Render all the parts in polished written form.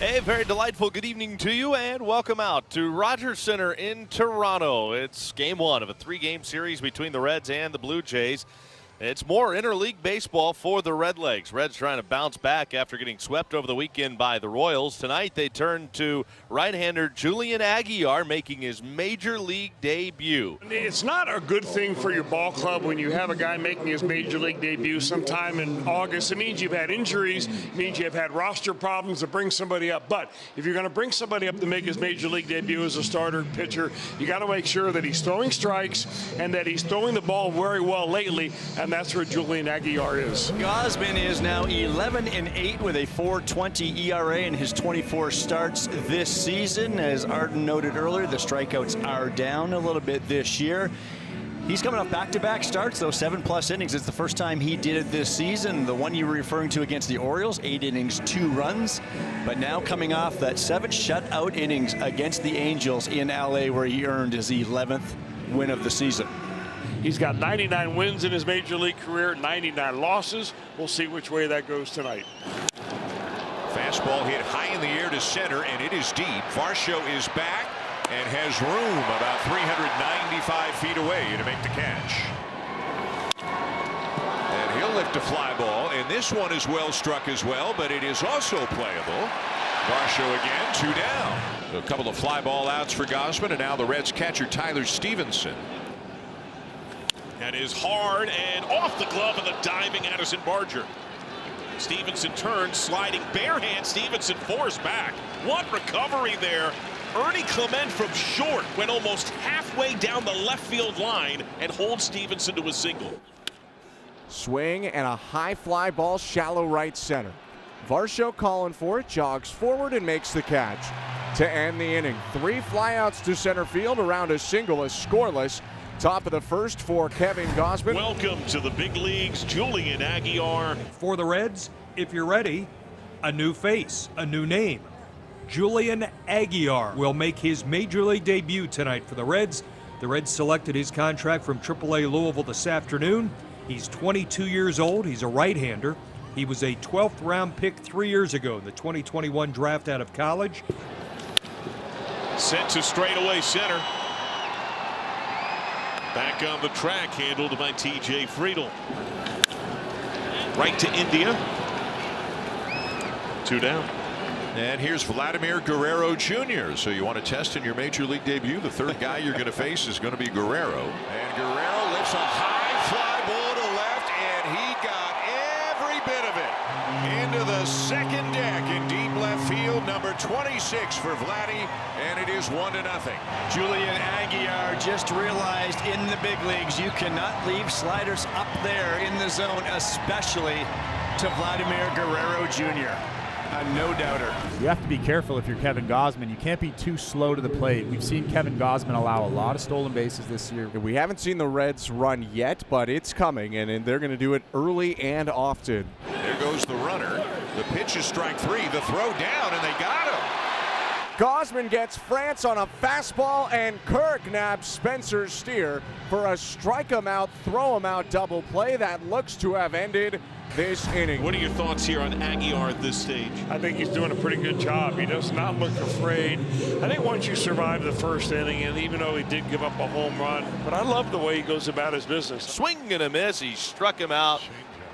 A very delightful good evening to you and welcome out to Rogers Center in Toronto. It's game one of a three-game series between the Reds and the Blue Jays. It's more interleague baseball for the Redlegs. Reds trying to bounce back after getting swept over the weekend by the Royals. Tonight they turn to right-hander Julian Aguiar making his major league debut. It's not a good thing for your ball club when you have a guy making his major league debut sometime in August. It means you've had injuries, it means you've had roster problems to bring somebody up. But if you're going to bring somebody up to make his major league debut as a starter pitcher, you got to make sure that he's throwing strikes and that he's throwing the ball very well lately. And that's where Julian Aguiar is. Gausman is now 11-8 with a 4.20 ERA in his 24 starts this season. As Arden noted earlier, the strikeouts are down a little bit this year. He's coming off back-to-back starts, though, 7+ innings. It's the first time he did it this season. The one you were referring to against the Orioles, 8 innings, 2 runs. But now coming off that 7 shutout innings against the Angels in LA, where he earned his 11th win of the season. He's got 99 wins in his major league career, 99 losses. We'll see which way that goes tonight. Fastball hit high in the air to center, and it is deep. Varsho is back and has room about 395 feet away to make the catch. And he'll lift a fly ball, and this one is well struck as well, but it is also playable. Varsho again, 2 down. A couple of fly ball outs for Gausman, and now the Reds catcher Tyler Stevenson. That is hard and off the glove of the diving Addison Barger. Stevenson turns, sliding bare hand. Stevenson forced back. What recovery there. Ernie Clement from short went almost halfway down the left field line and holds Stevenson to a single. Swing and a high fly ball, shallow right center. Varsho calling for it, jogs forward and makes the catch. To end the inning, 3 flyouts to center field around a single, is scoreless. Top of the first for Kevin Gausman. Welcome to the big leagues, Julian Aguiar. For the Reds, if you're ready, a new face, a new name. Julian Aguiar will make his major league debut tonight for the Reds. The Reds selected his contract from AAA Louisville this afternoon. He's 22 years old. He's a right-hander. He was a 12th round pick 3 years ago in the 2021 draft out of college. Sent to straightaway center. Back on the track, handled by T.J. Friedl. Right to India. 2 down. And here's Vladimir Guerrero Jr. So you want to test in your major league debut. The third guy you're going to face is going to be Guerrero. And Guerrero lifts a high fly ball to left, and he got every bit of it into the second deck in deep left field. Number 26 for Vladdy, and it is 1-0. Julian Aguiar just realized in the big leagues you cannot leave sliders up there in the zone, especially to Vladimir Guerrero Jr. A no-doubter. You have to be careful if you're Kevin Gausman. You can't be too slow to the plate. We've seen Kevin Gausman allow a lot of stolen bases this year. We haven't seen the Reds run yet, but it's coming, and they're going to do it early and often. There goes the runner. The pitch is strike 3. The throw down, and they got him. Gausman gets France on a fastball, and Kirk nabs Spencer Steer for a strike him out, throw him out double play that looks to have ended this inning. What are your thoughts here on Aguiar at this stage? I think he's doing a pretty good job. He does not look afraid. I think once you survive the first inning, and even though he did give up a home run, but I love the way he goes about his business. Swing and a miss. He struck him out.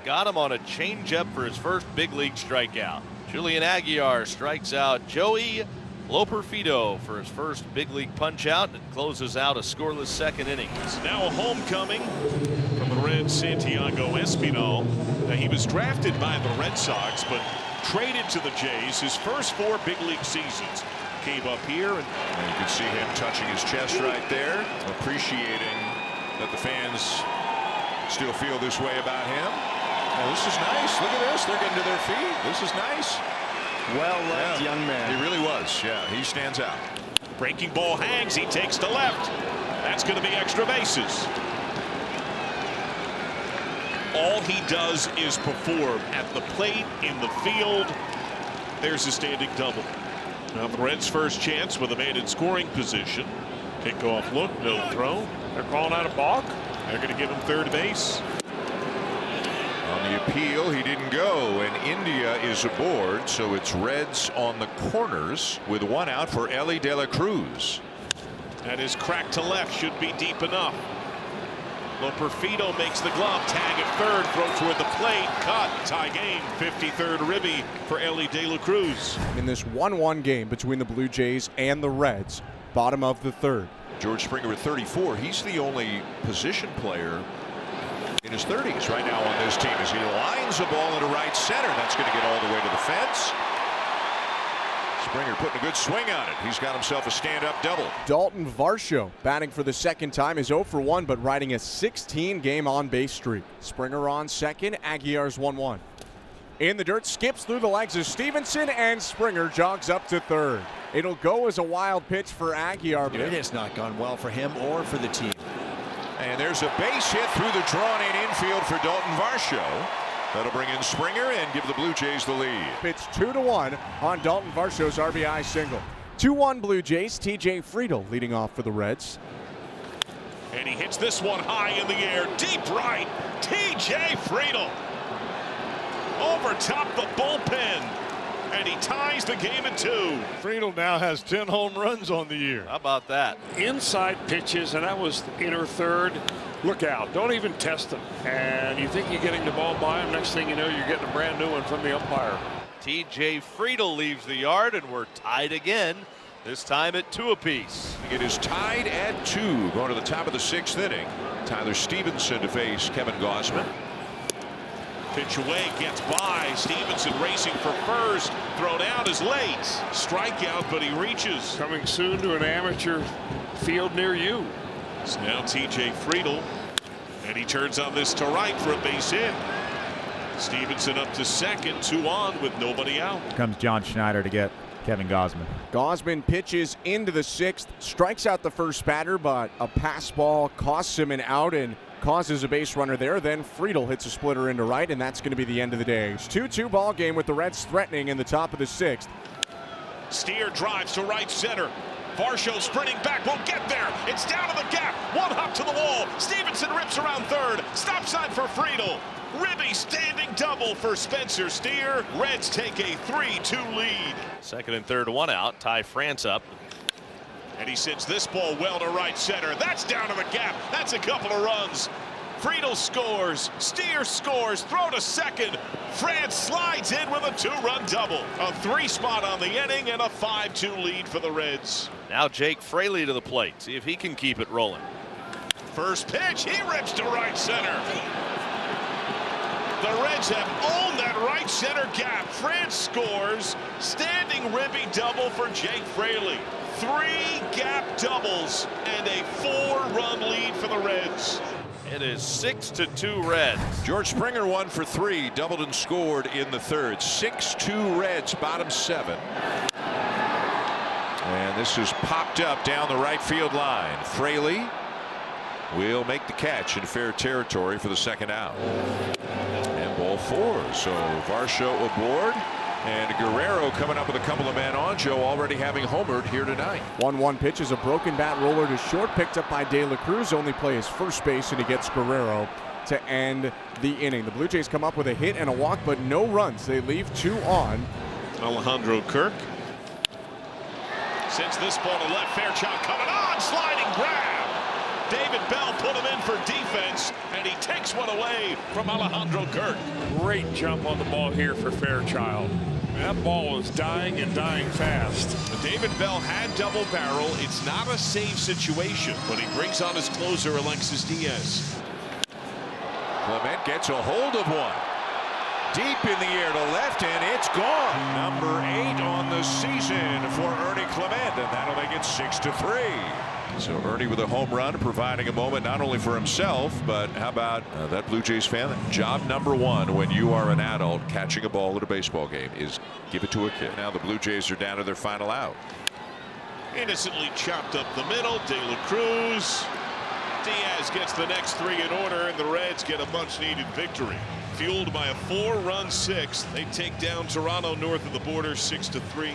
Got him on a changeup for his first big league strikeout. Julian Aguiar strikes out Joey Loperfido for his first big league punch out and closes out a scoreless second inning. It's now a homecoming from the Reds, Santiago Espinal. Now, he was drafted by the Red Sox, but traded to the Jays his first 4 big league seasons. Came up here, and you can see him touching his chest right there, appreciating that the fans still feel this way about him. Now, this is nice. Look at this. They're getting to their feet. This is nice. Well-left young man. He really was. Yeah, he stands out. breaking ball hangs. He takes to left. That's going to be extra bases. All he does is perform at the plate, in the field. There's a standing double. Now the Reds' first chance with a man in scoring position. Kickoff look, no throw. They're calling out a balk. They're going to give him third base. On The appeal, he didn't go, and India is aboard, so it's Reds on the corners with one out for Ellie De La Cruz. That is cracked to left, should be deep enough. Friedl makes the glove, tag at third, throw toward the plate, cut, tie game. 53rd ribby for Ellie De La Cruz. In this 1-1 game between the Blue Jays and the Reds, bottom of the third. George Springer at 34. He's the only position player in his 30s right now on this team as he lines a ball into right center. That's going to get all the way to the fence. Springer putting a good swing on it. He's got himself a stand-up double. Dalton Varsho batting for the second time is 0 for 1, but riding a 16-game on-base streak. Springer on second, Aguiar's 1-1. In the dirt, skips through the legs of Stevenson, and Springer jogs up to third. It'll go as a wild pitch for Aguiar. It has not gone well for him or for the team. And there's a base hit through the drawn-in infield for Dalton Varsho. That'll bring in Springer and give the Blue Jays the lead. It's 2-1 on Dalton Varsho's RBI single. 2-1 Blue Jays. TJ Friedl leading off for the Reds. And he hits this one high in the air, deep right. TJ Friedl over top the bullpen, and he ties the game at 2. Friedl now has 10 home runs on the year. How about that? Inside pitches, and that was inner third. Look out. Don't even test them. And you think you're getting the ball by him. Next thing you know, you're getting a brand new one from the umpire. TJ Friedl leaves the yard, and we're tied again, this time at 2 apiece. It is tied at 2 going to the top of the 6th inning. Tyler Stevenson to face Kevin Gausman. Pitch away, gets by. Stevenson racing for first. Thrown out is late. Strikeout, but he reaches. Coming soon to an amateur field near you. It's now TJ Friedl, and he turns on this to right for a base hit. Stevenson up to second, 2 on with nobody out. Comes John Schneider to get Kevin Gausman. Gausman pitches into the 6th, strikes out the first batter, but a pass ball costs him an out and causes a base runner there. Then Friedl hits a splitter into right, and that's going to be the end of the day. It's 2-2 ball game with the Reds threatening in the top of the 6th. Steer drives to right center. Varsho sprinting back, won't get there. It's down to the gap. One hop to the wall. Stevenson rips around third. Stop sign for Friedl. Ribby standing double for Spencer Steer. Reds take a 3-2 lead. Second and third, 1 out. Ty France up. And he sends this ball well to right center. That's down to the gap. That's a couple of runs. Friedl scores. Steer scores. Throw to second. France slides in with a 2-run double. A 3-spot on the inning and a 5-2 lead for the Reds. Now Jake Fraley to the plate. See if he can keep it rolling. First pitch. He rips to right center. The Reds have owned that right center gap. France scores. Standing ribby double for Jake Fraley. 3 gap doubles and a 4-run lead for the Reds. It is 6-2 Reds. George Springer 1 for 3, doubled and scored in the third. 6-2 Reds, bottom 7. And this is popped up down the right field line. Fraley will make the catch in fair territory for the second out. And ball 4. So Varsho aboard. And Guerrero coming up with a couple of men on. Joe already having homered here tonight. 1-1 pitch is a broken bat roller to short, picked up by De La Cruz. Only play his first base, and he gets Guerrero to end the inning. The Blue Jays come up with a hit and a walk, but no runs. They leave 2 on. Alejandro Kirk sends this ball to left. Fairchild coming on, sliding grab. David Bell put him in for defense, and he takes one away from Alejandro Kirk. Great jump on the ball here for Fairchild. That ball was dying and dying fast. David Bell had double barrel. It's not a save situation, but he brings on his closer, Alexis Diaz. Clement gets a hold of one. Deep in the air to left, and it's gone. Number 8 on the season for Ernie Clement, and that'll make it 6-3. So Ernie with a home run, providing a moment not only for himself, but how about that Blue Jays fan? Job number 1 when you are an adult catching a ball at a baseball game is give it to a kid. Now the Blue Jays are down to their final out. Innocently chopped up the middle. De La Cruz. Diaz gets the next 3 in order, and the Reds get a much-needed victory. Fueled by a 4-run 6th, they take down Toronto north of the border 6-3.